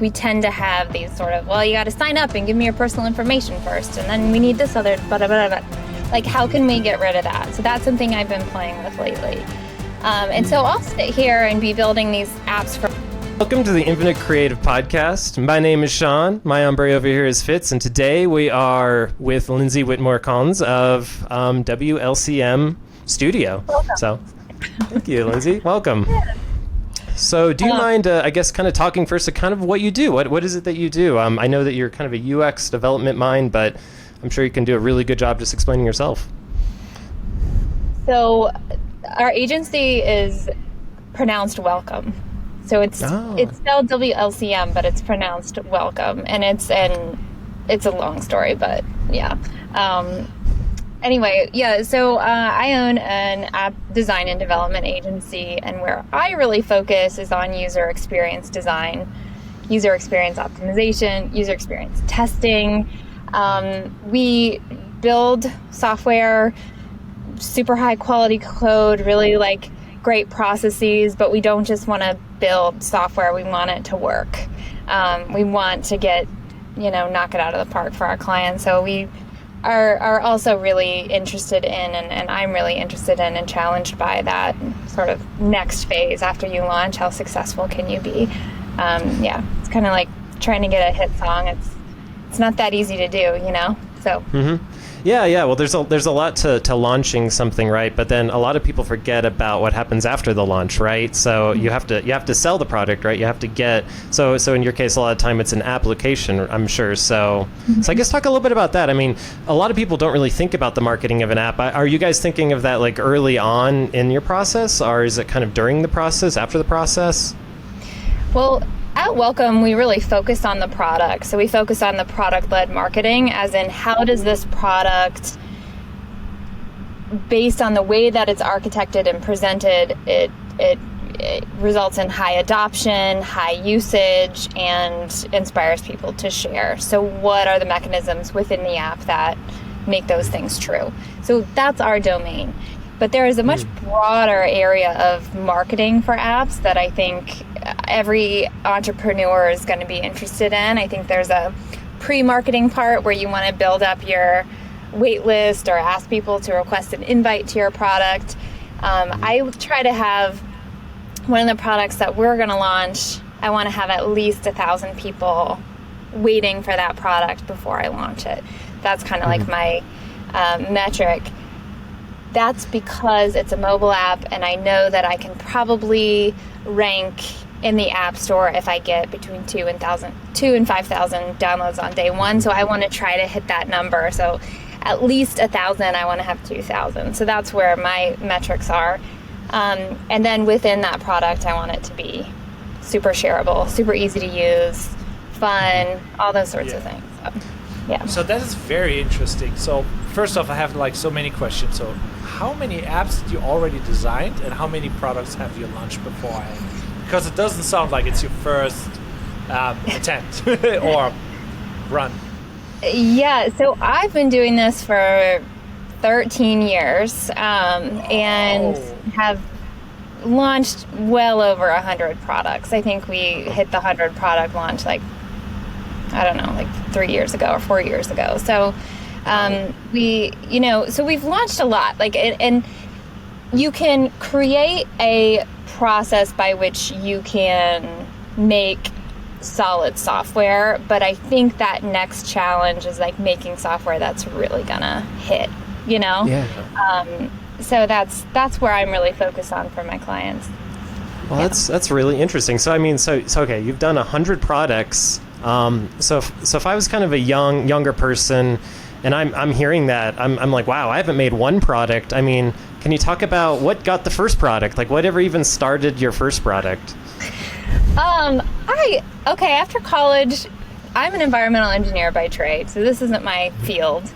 We tend to have these sort of, well, you got to sign up and give me your personal information first, and then we need this other, blah, blah, blah, blah. Like, how can we get rid of that? So that's something I've been playing with lately. And so I'll sit here and be building these apps for... Welcome to the Infinite Creative Podcast. My name is Sean. My ombre over here is Fitz, and today we are with Lindsey Witmer Collins of WLCM Studio. Welcome. So, thank you, Lindsey. Welcome. Yeah. So do you mind, I guess, kind of talking first to kind of what you do? What is it that you do? I know that you're kind of a UX development mind, but I'm sure you can do a really good job just explaining yourself. So our agency is pronounced Welcome. So it's spelled WLCM, but it's pronounced Welcome. And it's a long story, but yeah. Anyway, yeah, so I own an app design and development agency, and where I really focus is on user experience design, user experience optimization, user experience testing. We build software, super high quality code, really like great processes, but we don't just want to build software, we want it to work. We want to get, knock it out of the park for our clients. So we are also really interested in, and I'm really interested in and challenged by that sort of next phase after you launch. How successful can you be? It's kind of like trying to get a hit song. It's not that easy to do, So. Mm-hmm. Yeah. Well, there's a lot to launching something, right? But then a lot of people forget about what happens after the launch, right? So you have to sell the product, right? You have to get so in your case, a lot of time it's an application, I'm sure. So I guess talk a little bit about that. I mean, a lot of people don't really think about the marketing of an app. Are you guys thinking of that like early on in your process, or is it kind of during the process, after the process? Well, at Welcome, we really focus on the product. So we focus on the product-led marketing, as in how does this product, based on the way that it's architected and presented, it results in high adoption, high usage, and inspires people to share. So what are the mechanisms within the app that make those things true? So that's our domain. But there is a much broader area of marketing for apps that I think every entrepreneur is going to be interested in. I think there's a pre-marketing part where you want to build up your wait list or ask people to request an invite to your product. I try to have one of the products that we're going to launch, I want to have at least 1,000 people waiting for that product before I launch it. That's kind of like my metric. That's because it's a mobile app, and I know that I can probably rank in the App Store if I get between 2,000 and 5,000 downloads on day one. So I want to try to hit that number. So at least 1,000, I want to have 2,000. So that's where my metrics are. And then within that product, I want it to be super shareable, super easy to use, fun, all those sorts of things. So, yeah. So that is very interesting. So first off, I have like so many questions. So how many apps did you already designed, and how many products have you launched beforehand? Because it doesn't sound like it's your first attempt or run. Yeah, so I've been doing this for 13 years and have launched well over 100 products. I think we hit the 100 product launch like 3 years ago or 4 years ago. So we've launched a lot, and you can create a process by which you can make solid software, but I think that next challenge is like making software that's really gonna hit, Yeah. So that's where I'm really focused on for my clients. Well, that's really interesting. So I mean, so okay, you've done 100 products. So if I was kind of a younger person, and I'm hearing that, I'm like, wow, I haven't made one product. I mean, can you talk about what got the first product? Like, whatever even started your first product? After college, I'm an environmental engineer by trade, so this isn't my field.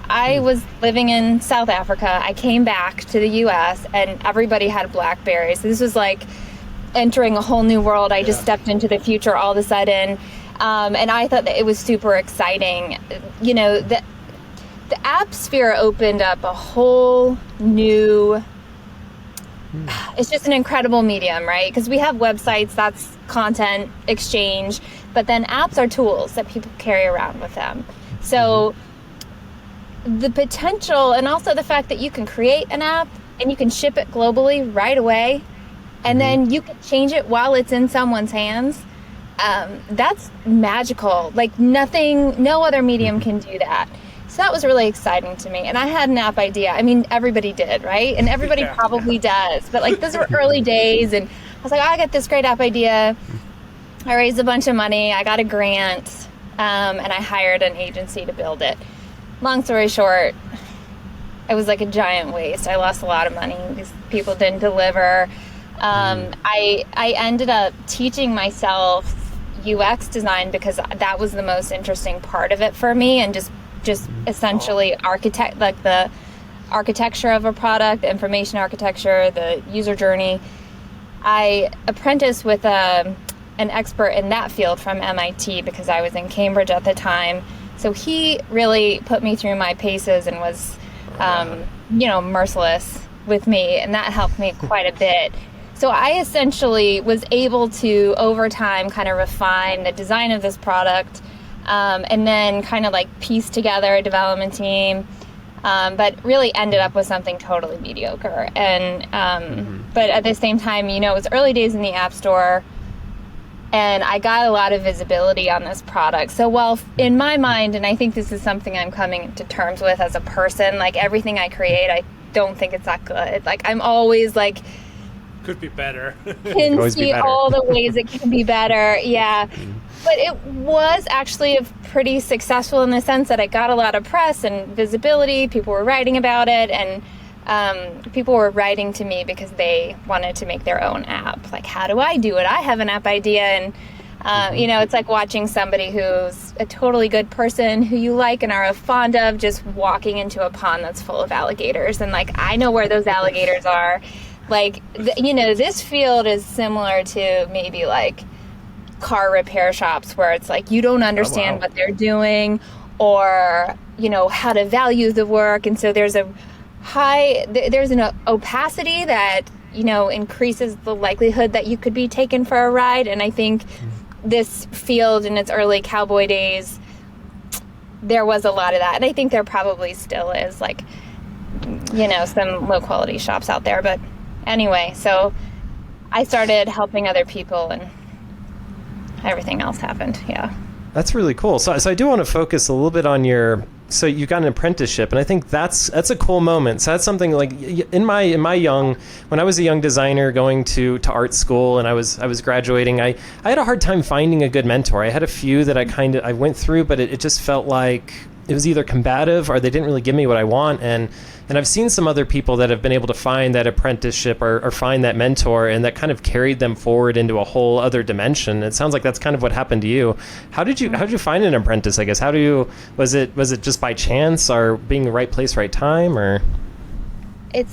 I was living in South Africa. I came back to the US and everybody had BlackBerries. So this was like entering a whole new world. I just stepped into the future all of a sudden. And I thought that it was super exciting. The app sphere opened up a whole new, it's just an incredible medium, right? Because we have websites, that's content exchange. but then apps are tools that people carry around with them. So the potential, and also the fact that you can create an app and you can ship it globally right away, and then you can change it while it's in someone's hands, that's magical. Like no other medium can do that. So that was really exciting to me. And I had an app idea. I mean, everybody did, right? And everybody probably does. But like, those were early days, and I was like, oh, I got this great app idea. I raised a bunch of money. I got a grant, and I hired an agency to build it. Long story short, it was like a giant waste. I lost a lot of money because people didn't deliver. I ended up teaching myself UX design because that was the most interesting part of it for me, and just essentially the architecture of a product, the information architecture, the user journey. I apprenticed with an expert in that field from MIT because I was in Cambridge at the time. So he really put me through my paces and was, merciless with me, and that helped me quite a bit. So I essentially was able to, over time, kind of refine the design of this product, and then kind of like piece together a development team, but really ended up with something totally mediocre. And but at the same time, it was early days in the App Store, and I got a lot of visibility on this product. So while in my mind, and I think this is something I'm coming to terms with as a person, like everything I create, I don't think it's that good. Like I'm always like, could be better. Can see all the ways it can be better. Yeah. But it was actually pretty successful in the sense that it got a lot of press and visibility. People were writing about it, and people were writing to me because they wanted to make their own app. Like, how do I do it? I have an app idea. And, it's like watching somebody who's a totally good person who you like and are fond of just walking into a pond that's full of alligators. And like, I know where those alligators are. Like, this field is similar to maybe like car repair shops where it's like you don't understand what they're doing or, how to value the work. And so there's an opacity that, increases the likelihood that you could be taken for a ride. And I think this field in its early cowboy days, there was a lot of that. And I think there probably still is, like, some low quality shops out there. But anyway, so I started helping other people and everything else happened. Yeah. That's really cool. So I do want to focus a little bit on so you got an apprenticeship, and I think that's a cool moment. So that's something like when I was a young designer going to art school and I was graduating, I had a hard time finding a good mentor. I had a few that I went through, but it just felt like it was either combative or they didn't really give me what I want. And I've seen some other people that have been able to find that apprenticeship or find that mentor, and that kind of carried them forward into a whole other dimension. It sounds like that's kind of what happened to you. How did you find an apprentice, I guess? Was it just by chance or being the right place, right time, or? I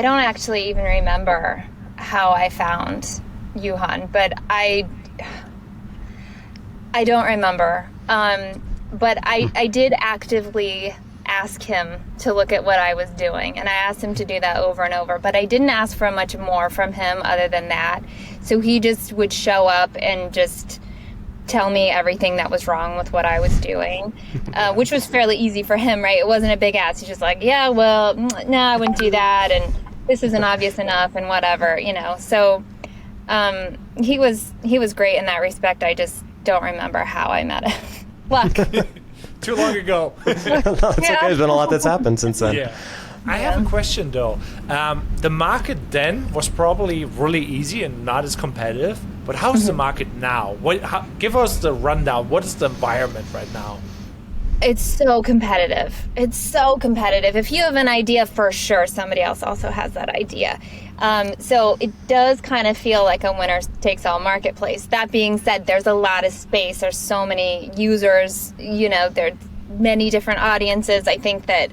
don't actually even remember how I found Johan, but I don't remember. But I did actively ask him to look at what I was doing, and I asked him to do that over and over, but I didn't ask for much more from him other than that. So he just would show up and just tell me everything that was wrong with what I was doing, which was fairly easy for him, right? It wasn't a big ask. He's just like, yeah, well, no, I wouldn't do that, and this isn't obvious enough, and whatever, So he was great in that respect. I just don't remember how I met him. Luck. Too long ago. It's okay. There's been a lot that's happened since then. Yeah. I have a question though. The market then was probably really easy and not as competitive. But how's the market now? Give us the rundown. What is the environment right now? It's so competitive. If you have an idea, for sure, somebody else also has that idea. So it does kind of feel like a winner-takes-all marketplace. That being said, there's a lot of space. There's so many users. There's many different audiences. I think that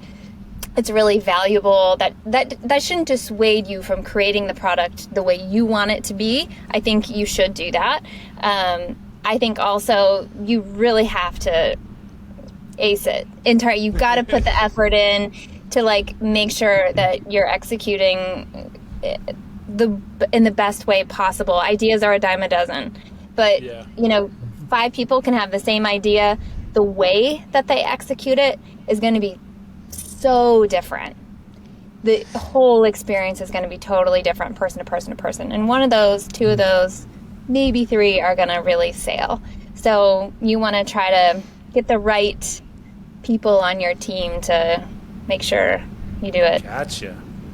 it's really valuable. That shouldn't dissuade you from creating the product the way you want it to be. I think you should do that. I think also you really have to ace it. You've got to put the effort in to make sure that you're executing in the best way possible. Ideas are a dime a dozen, but 5 people can have the same idea. The way that they execute it is going to be so different. The whole experience is going to be totally different person to person to person. And one of those, 2 of those, maybe 3 are going to really sail. So you want to try to get the right people on your team to make sure you do it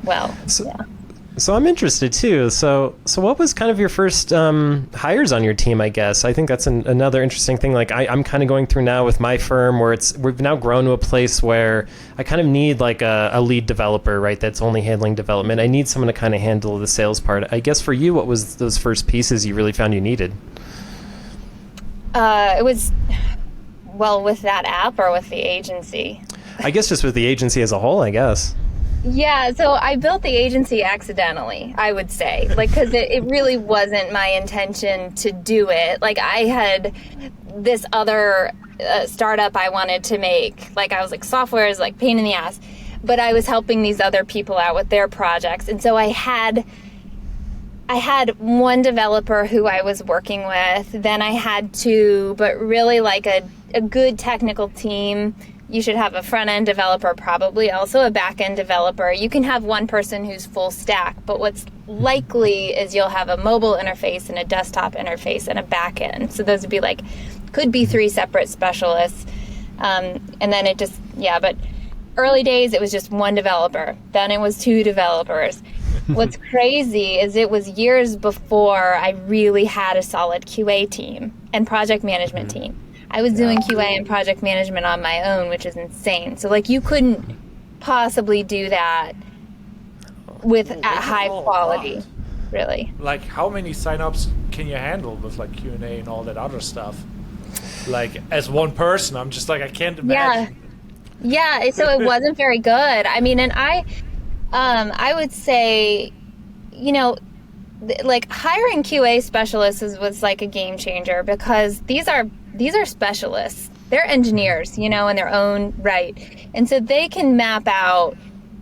well. So I'm interested too. So what was kind of your first hires on your team, I guess? I think that's another interesting thing. Like I'm kind of going through now with my firm where we've now grown to a place where I kind of need like a lead developer, right? That's only handling development. I need someone to kind of handle the sales part. I guess for you, what was those first pieces you really found you needed? It was, well, with that app or with the agency? I guess just with the agency as a whole, I guess. Yeah, so I built the agency accidentally, I would say, like, because it really wasn't my intention to do it. Like, I had this other startup I wanted to make. Like, I was like, software is like pain in the ass, but I was helping these other people out with their projects. And so I had one developer who I was working with, then I had 2, but really like a good technical team. You should have a front-end developer, probably also a back-end developer. You can have one person who's full stack, but what's likely is you'll have a mobile interface and a desktop interface and a back-end. So those would be like, could be 3 separate specialists. And then it just, but early days, it was just 1 developer. Then it was 2 developers. What's crazy is it was years before I really had a solid QA team and project management team. I was doing QA and project management on my own, which is insane. So, like, you couldn't possibly do that at high quality, really. Like, how many signups can you handle with, like, Q&A and all that other stuff? Like, as one person, I'm just like, I can't imagine. Yeah, so it wasn't very good. I mean, and I would say, like, hiring QA specialists was like a game changer, because these are specialists. They're engineers, in their own right. And so they can map out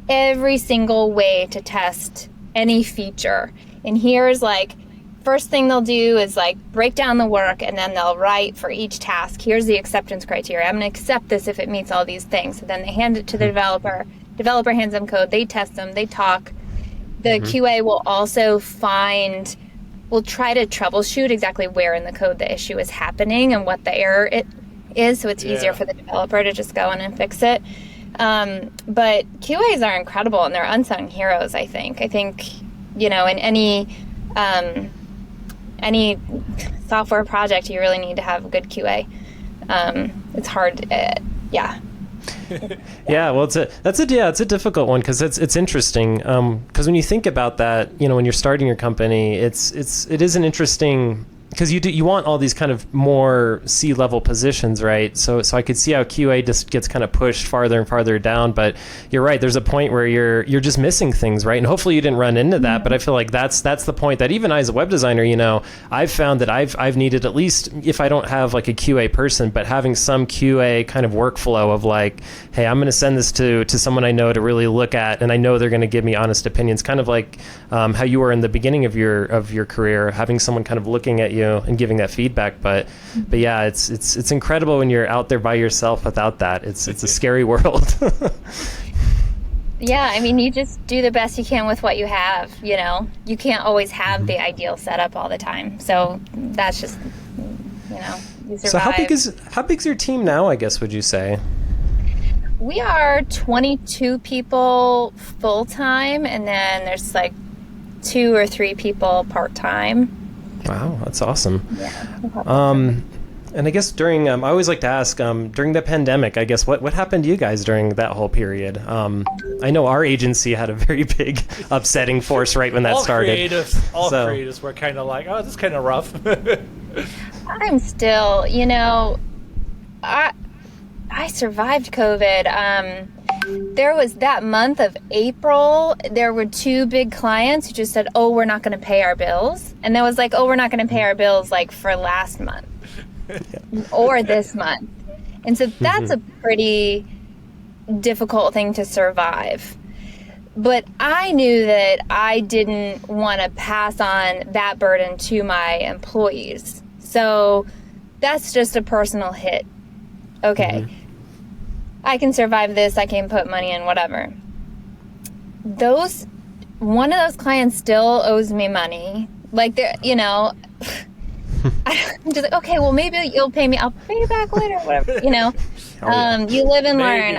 every single way to test any feature. And here's like, first thing they'll do is like break down the work, and then they'll write for each task, here's the acceptance criteria. I'm going to accept this if it meets all these things. So then they hand it to the developer. Developer hands them code. They test them. They talk. The QA will also we'll try to troubleshoot exactly where in the code the issue is happening and what the error it is, so it's easier for the developer to just go in and fix it. But QAs are incredible, and they're unsung heroes, I think. In any software project, you really need to have a good QA. It's hard. Well, it's a difficult one, because it's interesting. Because when you think about that, when you're starting your company, it is an interesting, because you want all these kind of more C-level positions, right? So I could see how QA just gets kind of pushed farther and farther down. But you're right. There's a point where you're just missing things, right? And hopefully you didn't run into that. But I feel like that's the point that even I, as a web designer, I've found that I've needed, at least if I don't have like a QA person, but having some QA kind of workflow of like, hey, I'm going to send this to someone I know to really look at, and I know they're going to give me honest opinions, kind of like how you were in the beginning of your career, having someone kind of looking at you and giving that feedback. But yeah, it's incredible when you're out there by yourself without that. It's a scary world. Yeah, I mean, you just do the best you can with what you have. You can't always have the ideal setup all the time. So that's just, you survive. So how big's your team now, I guess, would you say? We are 22 people full time, and then there's like 2 or 3 people part time. Wow, that's awesome. Yeah. And I guess during, I always like to ask, during the pandemic, I guess, what happened to you guys during that whole period? I know our agency had a very big upsetting force right when that started. Creatives were kind of like, oh, this is kind of rough. I'm still, I survived COVID. There was that month of April, there were 2 big clients who just said, oh, we're not going to pay our bills. And there was like, oh, we're not going to pay our bills like for last month or this month. And so that's a pretty difficult thing to survive. But I knew that I didn't want to pass on that burden to my employees. So that's just a personal hit. Okay. I can survive this. I can put money in, whatever. One of those clients still owes me money. Like, they're, I'm just like, okay, well, maybe you'll pay me. I'll pay you back later, whatever, You live and learn.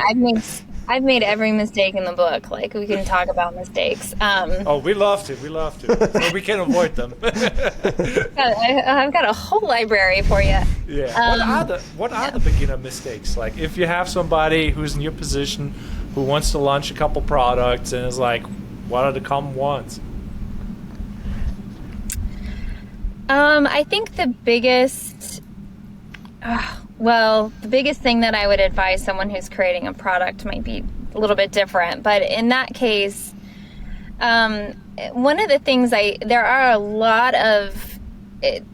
I've made every mistake in the book. Like, we can talk about mistakes. We love to. So we can avoid them. I've got a whole library for you. Yeah. What are the beginner mistakes? Like, if you have somebody who's in your position who wants to launch a couple products and is like, what are the common ones? I think the biggest thing that I would advise someone who's creating a product might be a little bit different. But in that case, one of the things there are a lot of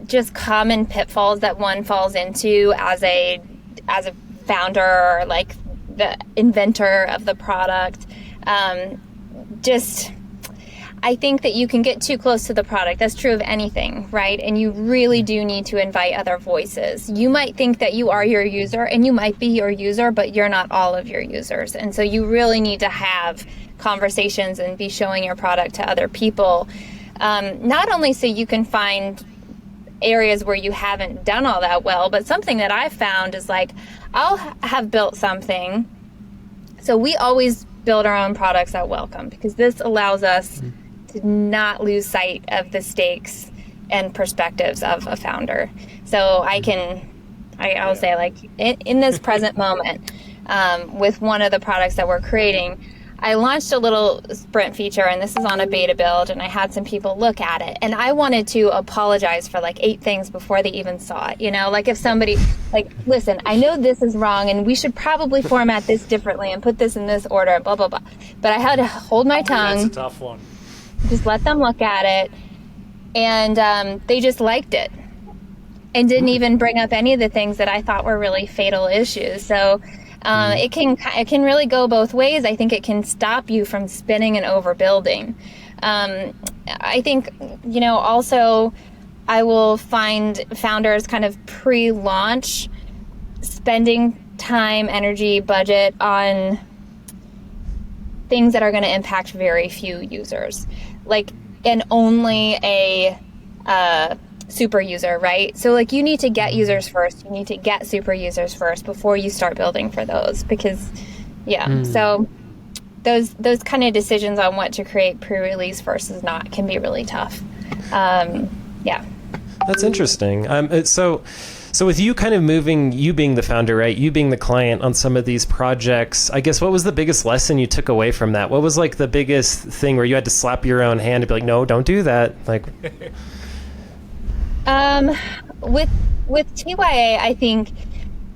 just common pitfalls that one falls into as a founder or like the inventor of the product. I think that you can get too close to the product. That's true of anything, right? And you really do need to invite other voices. You might think that you are your user, and you might be your user, but you're not all of your users. And so you really need to have conversations and be showing your product to other people, not only so you can find areas where you haven't done all that well, but something that I've found is like, I'll have built something. So we always build our own products at Welcome because this allows us to not lose sight of the stakes and perspectives of a founder. So I'll say, like, in this present moment, with one of the products that we're creating, I launched a little sprint feature, and this is on a beta build, and I had some people look at it, and I wanted to apologize for like 8 things before they even saw it. Like if somebody, like, listen, I know this is wrong, and we should probably format this differently and put this in this order, blah, blah, blah. But I had to hold my tongue. That's a tough one. Just let them look at it, and they just liked it and didn't even bring up any of the things that I thought were really fatal issues. So it can really go both ways. I think it can stop you from spinning and overbuilding. I think, also I will find founders kind of pre-launch spending time, energy, budget on things that are going to impact very few users, and only a super user, right? So like you need to get users first. You need to get super users first before you start building for those, because so those kind of decisions on what to create pre-release versus not can be really tough. That's interesting. So with you kind of moving, you being the founder, right? You being the client on some of these projects, I guess what was the biggest lesson you took away from that? What was like the biggest thing where you had to slap your own hand and be like, no, don't do that? Like, with TYA, I think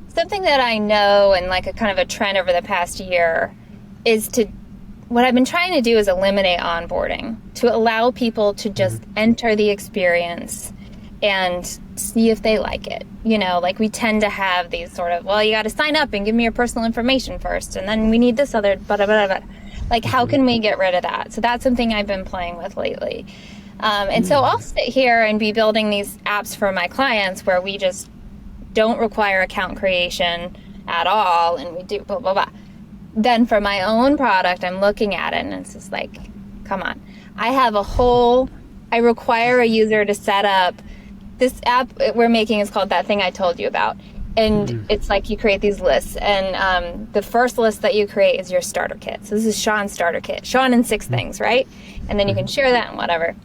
something that I know and like a kind of a trend over the past year is what I've been trying to do is eliminate onboarding, to allow people to just enter the experience and see if they like it. Like we tend to have these sort of, well, you got to sign up and give me your personal information first, and then we need this other, blah, blah, blah, blah. Like, how can we get rid of that? So that's something I've been playing with lately. And so I'll sit here and be building these apps for my clients where we just don't require account creation at all, and we do blah, blah, blah. Then for my own product, I'm looking at it, and it's just like, come on. I require a user to set up. This app we're making is called That Thing I Told You About. And it's like you create these lists. And the first list that you create is your starter kit. So this is Sean's starter kit. Sean and 6 things, right? And then you can share that and whatever.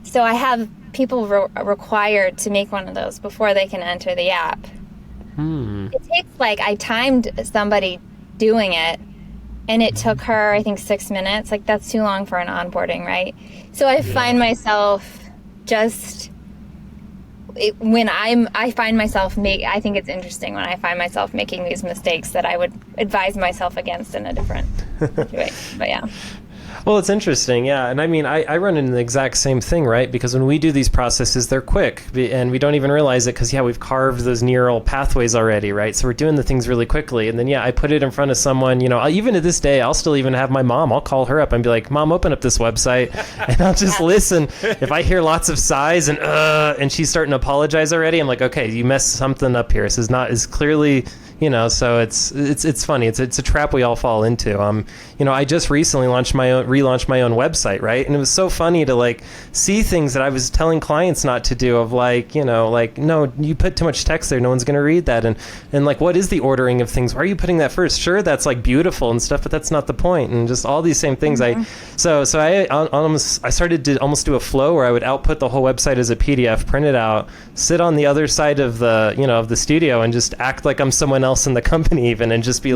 So I have people required to make one of those before they can enter the app. It takes I timed somebody doing it, and it took her, I think, 6 minutes. Like, that's too long for an onboarding, right? So I find myself I think it's interesting when I find myself making these mistakes that I would advise myself against in a different way. But yeah. Well, it's interesting, yeah. And I mean, I run into the exact same thing, right? Because when we do these processes, they're quick, and we don't even realize it because, yeah, we've carved those neural pathways already, right? So we're doing the things really quickly. And then, yeah, I put it in front of someone, even to this day, I'll still even have my mom. I'll call her up and be like, Mom, open up this website. And I'll just listen. If I hear lots of sighs and she's starting to apologize already, I'm like, okay, you messed something up here. This is not as clearly... so it's funny. It's a trap we all fall into. I just recently relaunched my own website, right? And it was so funny to see things that I was telling clients not to do, of no, you put too much text there, no one's going to read that. And what is the ordering of things? Why are you putting that first? Sure, that's beautiful and stuff, but that's not the point. And just all these same things. I started to almost do a flow where I would output the whole website as a PDF, print it out, sit on the other side of the studio and just act like I'm someone else in the company even, and just be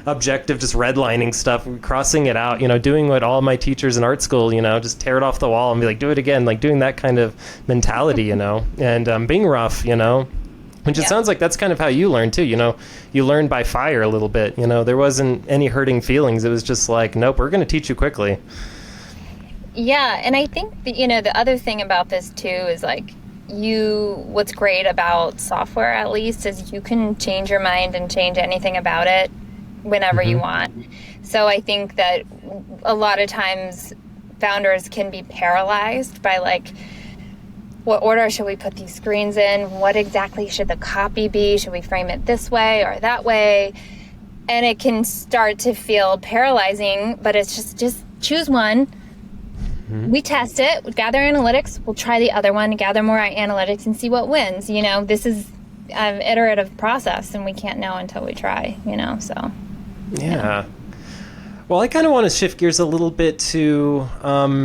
objective, just redlining stuff, crossing it out, doing what all my teachers in art school, just tear it off the wall and be do it again, doing that kind of mentality, and being rough, which it sounds like that's kind of how you learn too, you learn by fire a little bit, there wasn't any hurting feelings. It was just nope, we're going to teach you quickly. Yeah. And I think the other thing about this too is what's great about software, at least, is you can change your mind and change anything about it whenever you want. So I think that a lot of times founders can be paralyzed by what order should we put these screens in? What exactly should the copy be? Should we frame it this way or that way? And it can start to feel paralyzing, but it's just choose one. We test it, we gather analytics, we'll try the other one, gather more analytics and see what wins. This is an iterative process and we can't know until we try, so. Yeah. Well, I kind of want to shift gears a little bit to, so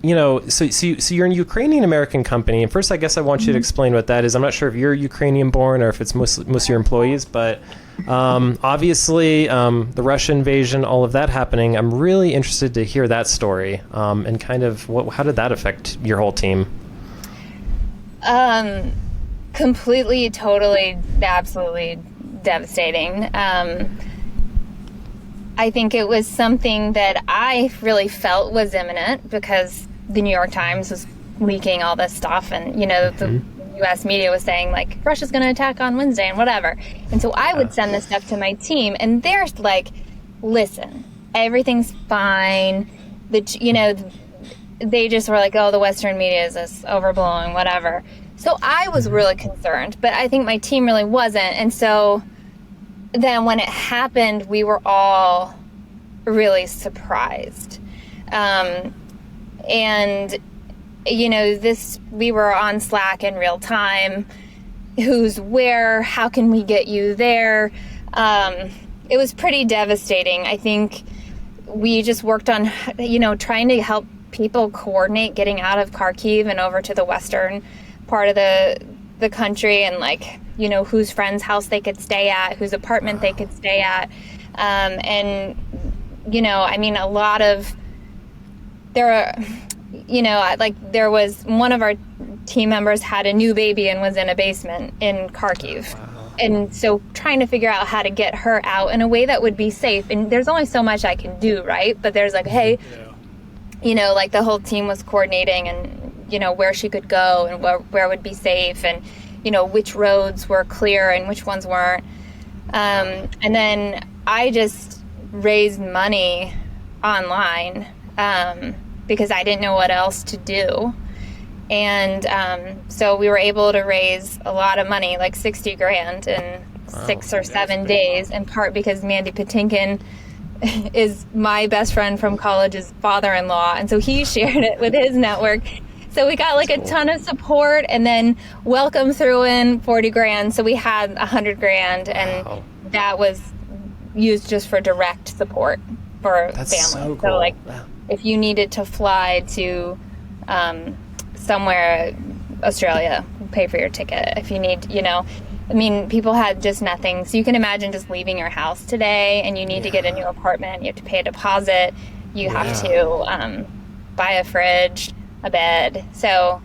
you're a Ukrainian American company. And first, I guess I want you to explain what that is. I'm not sure if you're Ukrainian born or if it's most of your employees, but obviously the Russian invasion, all of that happening, I'm really interested to hear that story and kind of how did that affect your whole team? Completely, totally, absolutely devastating. I think it was something that I really felt was imminent because the New York Times was leaking all this stuff, and the U.S. media was saying Russia's going to attack on Wednesday and whatever. And so I would send this stuff to my team, and they're listen, everything's fine. They just were oh, the Western media is this overblowing, whatever. So I was really concerned, but I think my team really wasn't. And so then when it happened, we were all really surprised. We were on Slack in real time. Who's where? How can we get you there? It was pretty devastating. I think we just worked on, trying to help people coordinate getting out of Kharkiv and over to the western part of the country, and whose friend's house they could stay at, whose apartment they could stay at. A lot of there was one of our team members had a new baby and was in a basement in Kharkiv. And so trying to figure out how to get her out in a way that would be safe. And there's only so much I can do, right? But there's hey, the whole team was coordinating and, where she could go and where would be safe and, which roads were clear and which ones weren't. And then I just raised money online because I didn't know what else to do. And so we were able to raise a lot of money, $60,000 in 6 or 7 days, in part because Mandy Patinkin is my best friend from college's father-in-law. And so he shared it with his network. So we got a ton of support, and then Welcome threw in 40 grand. So we had 100 grand, and that was used just for direct support for families. So cool. So if you needed to fly to somewhere, Australia, pay for your ticket. If you need, people had just nothing. So you can imagine just leaving your house today and you need to get a new apartment. You have to pay a deposit. You have to buy a fridge, a bed. So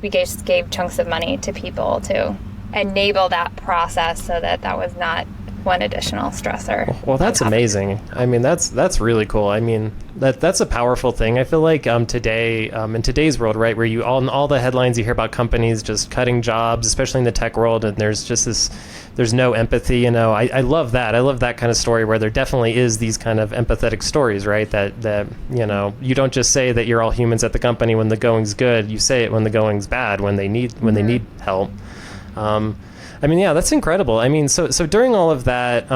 we just gave chunks of money to people to enable that process so that was not one additional stressor. Well, that's amazing. I mean, that's really cool. I mean, that's a powerful thing. I feel like today, in today's world, right, where you all the headlines you hear about companies just cutting jobs, especially in the tech world, and there's just there's no empathy. I love that. I love that kind of story where there definitely is these kind of empathetic stories, right? That you don't just say that you're all humans at the company when the going's good. You say it when the going's bad, when they need help. I mean, yeah, that's incredible. I mean, so during all of that,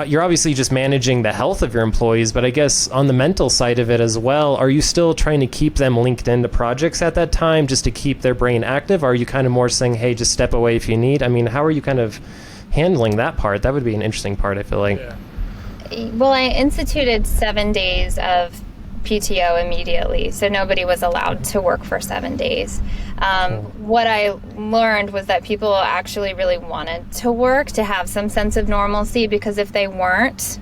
you're obviously just managing the health of your employees, but I guess on the mental side of it as well, are you still trying to keep them linked into projects at that time just to keep their brain active? Or are you kind of more saying, hey, just step away if you need? I mean, how are you kind of handling that part? That would be an interesting part, I feel like. Yeah. Well, I instituted 7 days of PTO immediately, so nobody was allowed to work for 7 days. What I learned was that people actually really wanted to work to have some sense of normalcy, because if they weren't,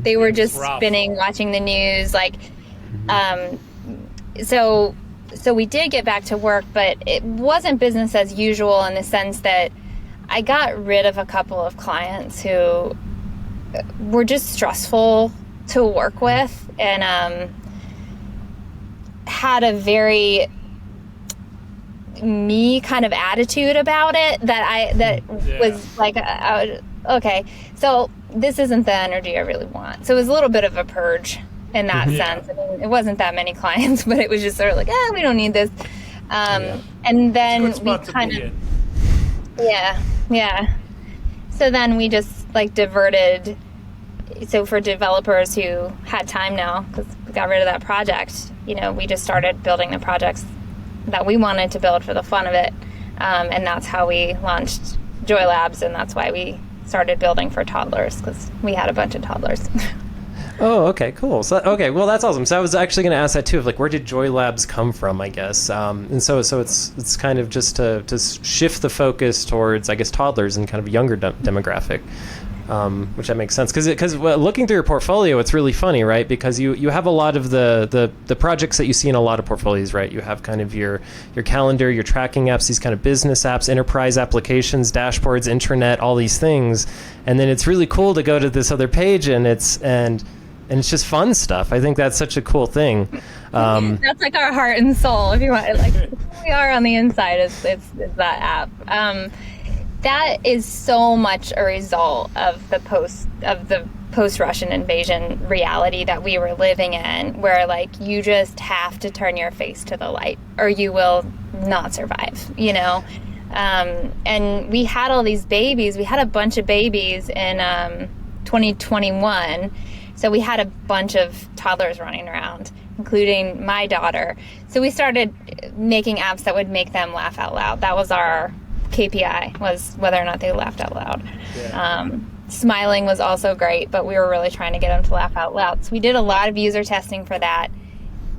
they were just spinning, watching the news. So we did get back to work, but it wasn't business as usual in the sense that I got rid of a couple of clients who were just stressful to work with, and had a very me kind of attitude about it that was like, okay, so this isn't the energy I really want. So it was a little bit of a purge in that sense. I mean, it wasn't that many clients, but it was just sort of like, we don't need this. And then we kind of, so then we just diverted. So for developers who had time now, because we got rid of that project, we just started building the projects that we wanted to build for the fun of it. And that's how we launched Joy Labs, and that's why we started building for toddlers, because we had a bunch of toddlers. Oh, okay, cool. So, okay, well, that's awesome. So I was actually going to ask that too, of where did Joy Labs come from, I guess? And so it's kind of just to shift the focus towards, I guess, toddlers and kind of younger demographic. Which that makes sense, because looking through your portfolio, it's really funny, right? Because you have a lot of the projects that you see in a lot of portfolios, right? You have kind of your calendar, your tracking apps, these kind of business apps, enterprise applications, dashboards, intranet, all these things, and then it's really cool to go to this other page and it's just fun stuff. I think that's such a cool thing. That's like our heart and soul, if you want. Who we are on the inside is that app. That is so much a result of the post-Russian invasion reality that we were living in, where you just have to turn your face to the light or you will not survive, and we had all these babies. We had a bunch of babies in 2021, so we had a bunch of toddlers running around, including my daughter. So we started making apps that would make them laugh out loud. That was our KPI, was whether or not they laughed out loud. Smiling was also great, but we were really trying to get them to laugh out loud. So we did a lot of user testing for that.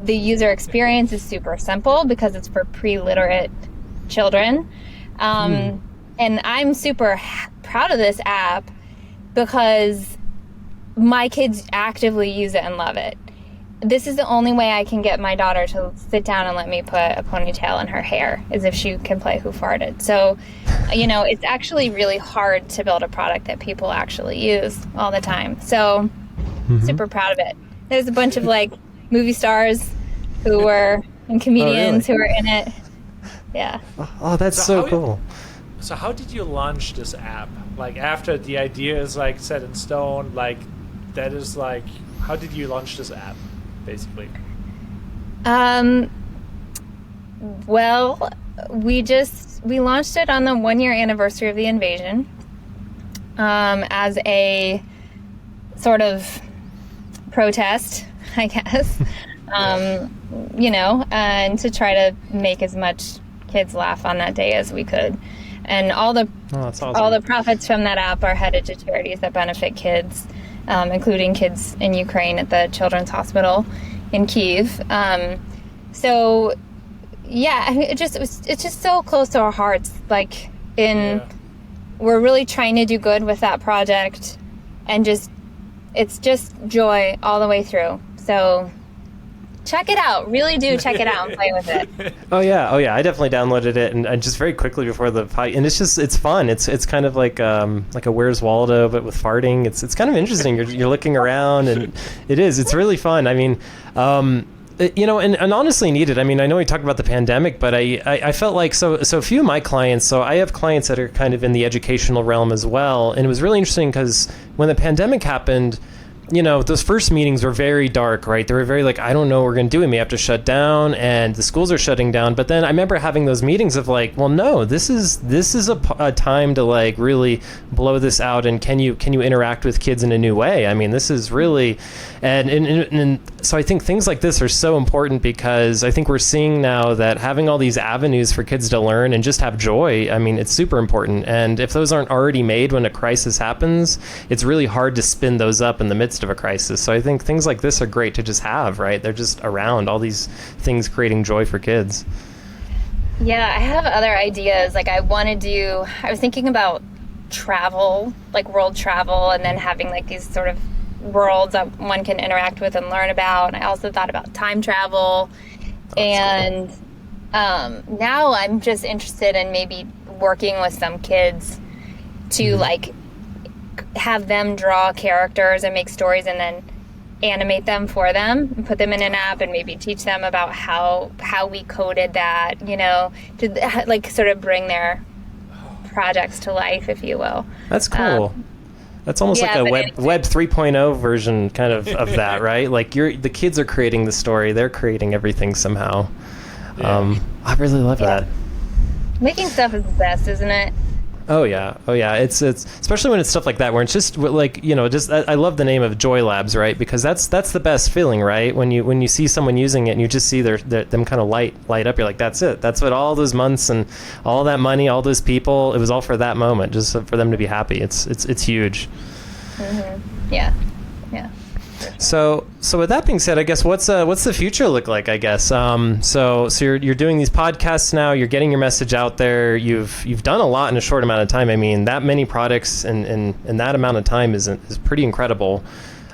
The user experience is super simple because it's for pre-literate children. And I'm super proud of this app because my kids actively use it and love it. This is the only way I can get my daughter to sit down and let me put a ponytail in her hair, is if she can play Who Farted. So, it's actually really hard to build a product that people actually use all the time. So, super proud of it. There's a bunch of movie stars who were, and comedians who were in it. Yeah. Oh, that's so cool. So how did you launch this app? After the idea is set in stone, that is how did you launch this app? Basically. Well, we launched it on the 1-year anniversary of the invasion, as a sort of protest, I guess, and to try to make as much kids laugh on that day as we could. And all the profits from that app are headed to charities that benefit kids, including kids in Ukraine at the Children's Hospital in Kyiv. It's just so close to our hearts. We're really trying to do good with that project, and it's just joy all the way through. So check it out. Really do check it out and play with it. Oh yeah. I definitely downloaded it and just very quickly before the fight, and it's fun. It's kind of like a Where's Waldo but with farting. It's kind of interesting. You're looking around, and it's really fun. I mean, and honestly needed. I mean, I know we talked about the pandemic, but I felt like so a few of my clients. So I have clients that are kind of in the educational realm as well, and it was really interesting because when the pandemic happened, those first meetings were very dark, right? They were very like, I don't know what we're going to do. We may have to shut down, and the schools are shutting down. But then I remember having those meetings of like, well, no, this is a time to like really blow this out. And can you interact with kids in a new way? I mean, this is really, and so I think things like this are so important because I think we're seeing now that having all these avenues for kids to learn and just have joy, I mean, it's super important. And if those aren't already made when a crisis happens, it's really hard to spin those up in the midst of a crisis. So I think things like this are great to just have, right? They're just around, all these things creating joy for kids. Yeah, I have other ideas. Like I was thinking about travel, like world travel, and then having like these sort of worlds that one can interact with and learn about. And I also thought about time travel. And now I'm just interested in maybe working with some kids to like have them draw characters and make stories and then animate them for them and put them in an app and maybe teach them about how we coded that, to like sort of bring their projects to life, if you will. That's cool. That's almost like a Web 3.0 version kind of that, right? Like the kids are creating the story. They're creating everything somehow. Yeah. I really love that. Making stuff is the best, isn't it? Oh yeah. It's especially when it's stuff like that where it's just like I love the name of Joy Labs, right? Because that's the best feeling, right? When you see someone using it and you just see them kind of light up, you're like, that's it. That's what all those months and all that money, all those people, it was all for that moment, just for them to be happy. It's huge. Mm-hmm. Yeah. So with that being said, I guess what's the future look like? I guess so you're doing these podcasts now. You're getting your message out there. You've done a lot in a short amount of time. I mean, that many products in that amount of time is pretty incredible.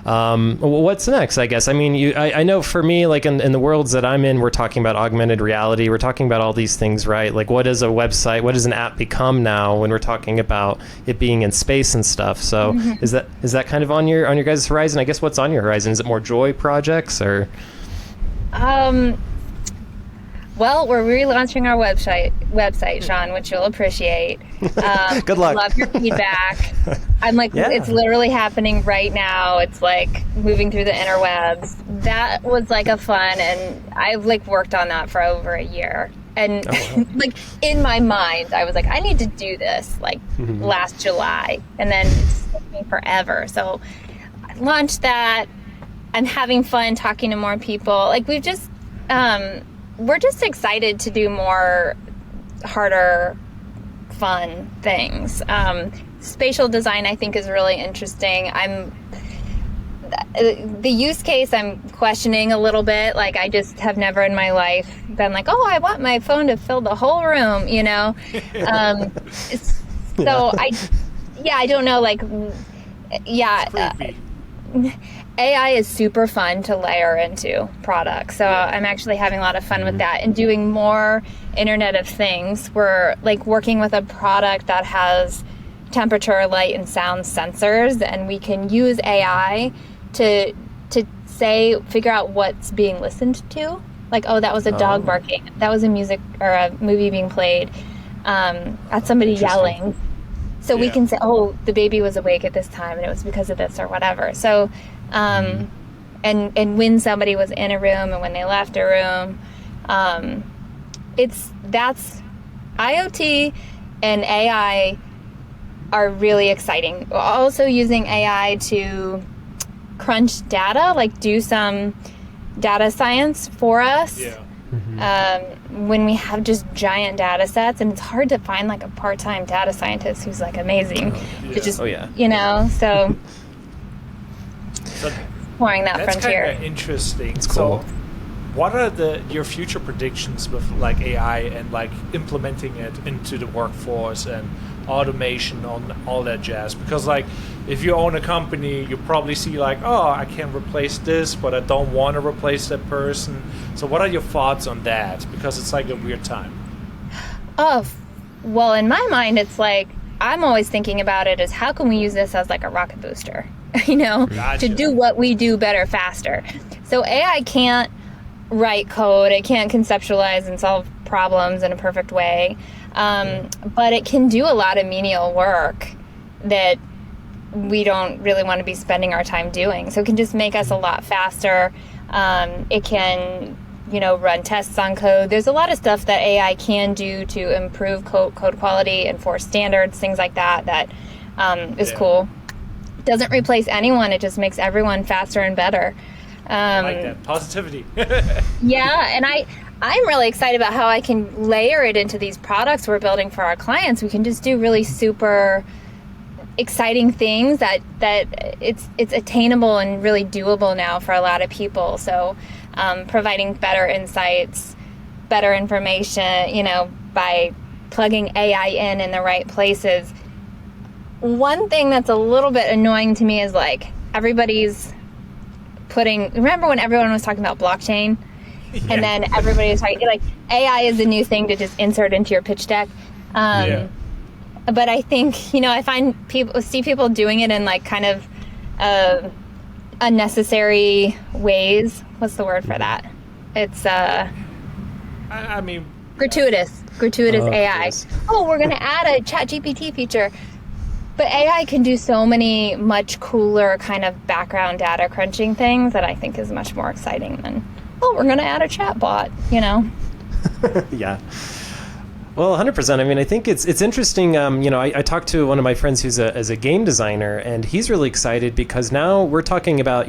What's next? I guess. I mean, I know for me, like in the worlds that I'm in, we're talking about augmented reality. We're talking about all these things, right? Like, what is a website? What does an app become now when we're talking about it being in space and stuff? So, is that kind of on your guys' horizon? I guess what's on your horizon? Is it more joy projects or? Well, we're relaunching our website, Sean, which you'll appreciate. Good luck. Love your feedback. I'm like, It's literally happening right now. It's like moving through the interwebs. That was like a fun, and I've like worked on that for over a year. And like in my mind, I was like, I need to do this like last July, and then it took me forever. So I launched that. I'm having fun talking to more people. Like we've just, we're just excited to do more harder, fun things. Spatial design, I think, is really interesting. The use case I'm questioning a little bit. Like, I just have never in my life been like, oh, I want my phone to fill the whole room, So I don't know, like, AI is super fun to layer into products. So I'm actually having a lot of fun with that and doing more Internet of Things. We're like working with a product that has temperature, light, and sound sensors, and we can use AI to figure out what's being listened to. Like, oh, that was a dog barking. That was a music or a movie being played. That's somebody yelling. So we can say, oh, the baby was awake at this time and it was because of this or whatever. So, and when somebody was in a room and when they left a room, that's IoT and AI are really exciting. We're also using AI to crunch data, like do some data science for us. Yeah. When we have just giant data sets, and it's hard to find like a part-time data scientist who's like amazing to just, so exploring that that's frontier. Kind of interesting. It's cool. what are your future predictions with like AI and like implementing it into the workforce and automation on all that jazz? Because like if you own a company, you probably see like, oh, I can replace this, but I don't want to replace that person. So what are your thoughts on that? Because it's like a weird time. Oh, well, in my mind, it's like, I'm always thinking about it as how can we use this as like a rocket booster, Gotcha. to do what we do better, faster. So AI can't write code, it can't conceptualize and solve problems in a perfect way, but it can do a lot of menial work that we don't really want to be spending our time doing. So it can just make us a lot faster. It can, run tests on code. There's a lot of stuff that AI can do to improve code quality, enforce standards, things like that is cool. Doesn't replace anyone. It just makes everyone faster and better. I like that. Positivity. Yeah, and I'm really excited about how I can layer it into these products we're building for our clients. We can just do really super exciting things that it's attainable and really doable now for a lot of people. So providing better insights, better information, by plugging AI in the right places. One thing that's a little bit annoying to me is like everybody's remember when everyone was talking about blockchain? Yeah. And then everybody was talking, like, AI is a new thing to just insert into your pitch deck. But I think, I see people doing it in like kind of unnecessary ways. What's the word for that? It's I mean, gratuitous AI. Yes. Oh, we're going to add a ChatGPT feature. But AI can do so many much cooler kind of background data crunching things that I think is much more exciting than, we're going to add a chat bot, Yeah. Well, 100%. I mean, I think it's interesting. I talked to one of my friends who's a game designer, and he's really excited because now we're talking about,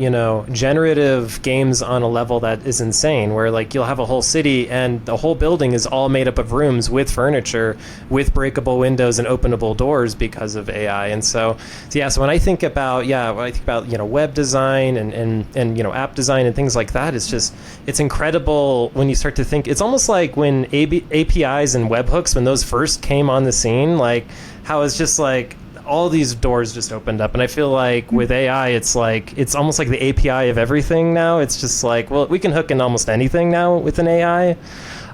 generative games on a level that is insane, where like you'll have a whole city and the whole building is all made up of rooms with furniture, with breakable windows and openable doors because of AI. And so when I think about, web design and app design and things like that, it's incredible when you start to think. It's almost like when APIs and webhooks, when those first came on the scene, like how it's just like all these doors just opened up. And I feel like with AI, it's almost like the API of everything now. It's just like, well, we can hook in almost anything now with an AI.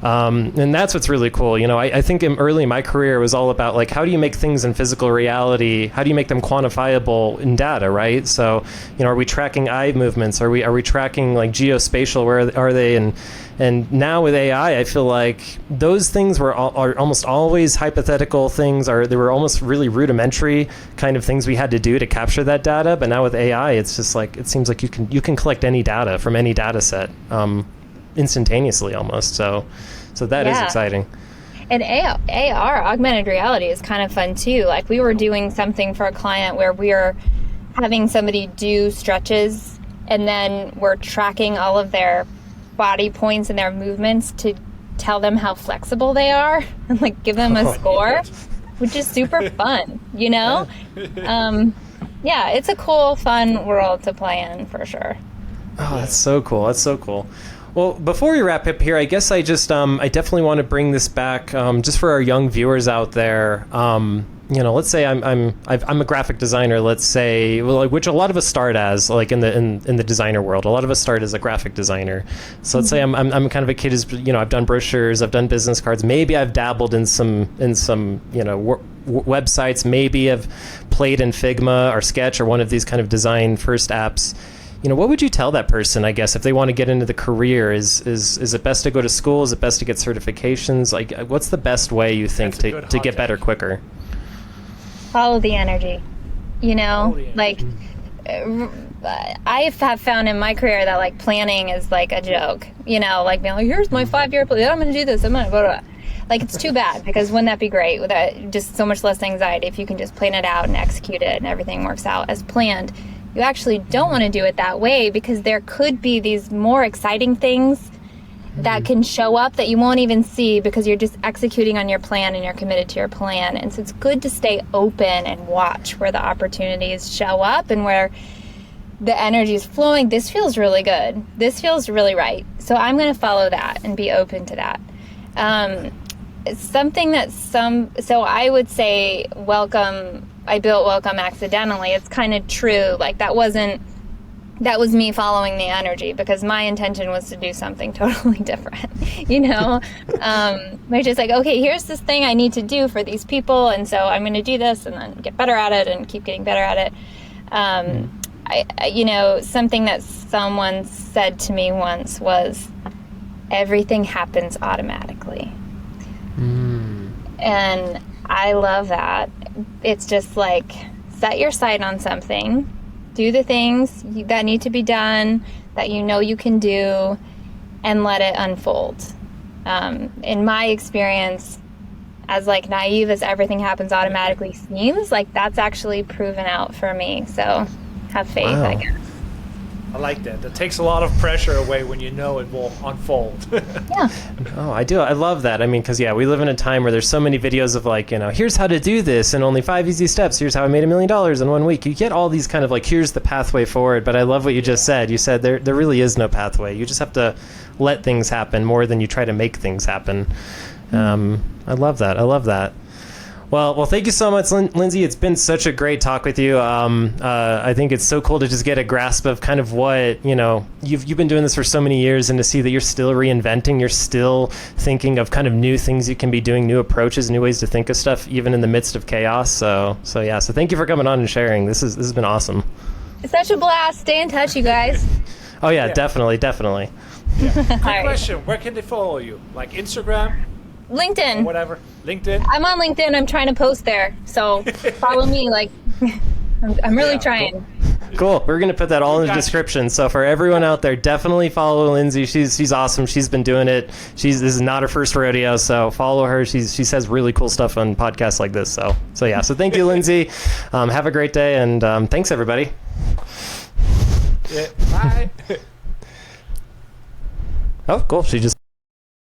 And that's what's really cool. I think early in my career, it was all about like, how do you make things in physical reality? How do you make them quantifiable in data, right? So, are we tracking eye movements? Are we tracking like geospatial? Where are they? And now with AI, I feel like those things are almost always hypothetical things. They were almost really rudimentary kind of things we had to do to capture that data. But now with AI, it's just like, it seems like you can collect any data from any data set instantaneously almost. So that is exciting. And AR, augmented reality, is kind of fun too. Like we were doing something for a client where we are having somebody do stretches, and then we're tracking all of their body points and their movements to tell them how flexible they are and like give them a score, which is super fun, it's a cool, fun world to play in for sure. Oh, that's so cool. Well, before we wrap up here, I guess I I definitely want to bring this back just for our young viewers out there. Let's say I'm a graphic designer. Let's say, which a lot of us start as, like in the designer world. A lot of us start as a graphic designer. So let's say I'm kind of a kid who's I've done brochures, I've done business cards. Maybe I've dabbled in some websites. Maybe I've played in Figma or Sketch or one of these kind of design first apps. What would you tell that person, I guess, if they want to get into the career? Is it best to go to school? Is it best to get certifications? Like, what's the best way you think to get better quicker? Follow the energy. Like I have found in my career that like planning is like a joke. Like being like, here's my 5-year plan. I'm going to do this. I'm going to blah, blah. Like, it's too bad, because wouldn't that be great? With just so much less anxiety if you can just plan it out and execute it and everything works out as planned. You actually don't want to do it that way, because there could be these more exciting things that can show up that you won't even see because you're just executing on your plan and you're committed to your plan. And so it's good to stay open and watch where the opportunities show up and where the energy is flowing. This feels really good. This feels really right. So I'm going to follow that and be open to that. It's something that so I would say I built Welcome accidentally. It's kind of true. Like that was me following the energy because my intention was to do something totally different, We're just like, okay, here's this thing I need to do for these people. And so I'm going to do this and then get better at it and keep getting better at it. Something that someone said to me once was, everything happens automatically. And I love that. It's just like, set your sight on something, do the things that need to be done, that you can do, and let it unfold. In my experience, as like naive as everything happens automatically seems, like that's actually proven out for me. So have faith, Wow. I guess. I like that. That takes a lot of pressure away when you know it will unfold. Yeah. Oh, I do. I love that. I mean, because, we live in a time where there's so many videos of like, here's how to do this in only 5 easy steps. Here's how I made $1 million in 1 week. You get all these kind of like, here's the pathway forward. But I love what you just said. You said there really is no pathway. You just have to let things happen more than you try to make things happen. I love that. I love that. Well, thank you so much, Lindsey. It's been such a great talk with you. I think it's so cool to just get a grasp of kind of what, you've been doing this for so many years, and to see that you're still reinventing, you're still thinking of kind of new things you can be doing, new approaches, new ways to think of stuff, even in the midst of chaos. So thank you for coming on and sharing. This has been awesome. It's such a blast. Stay in touch, you guys. Oh yeah, Yeah. Definitely. Quick All right. question. Where can they follow you? Like Instagram? LinkedIn. Whatever. LinkedIn? I'm on LinkedIn. I'm trying to post there. So follow me. Like, I'm really trying. Cool. We're going to put that all in the Gotcha. description. So for everyone out there, definitely follow Lindsey. She's awesome. She's been doing it. This is not her first rodeo, so follow her. She says really cool stuff on podcasts like this. So thank you, Lindsey. Have a great day, and thanks everybody. Yeah. Bye. Oh, cool. She just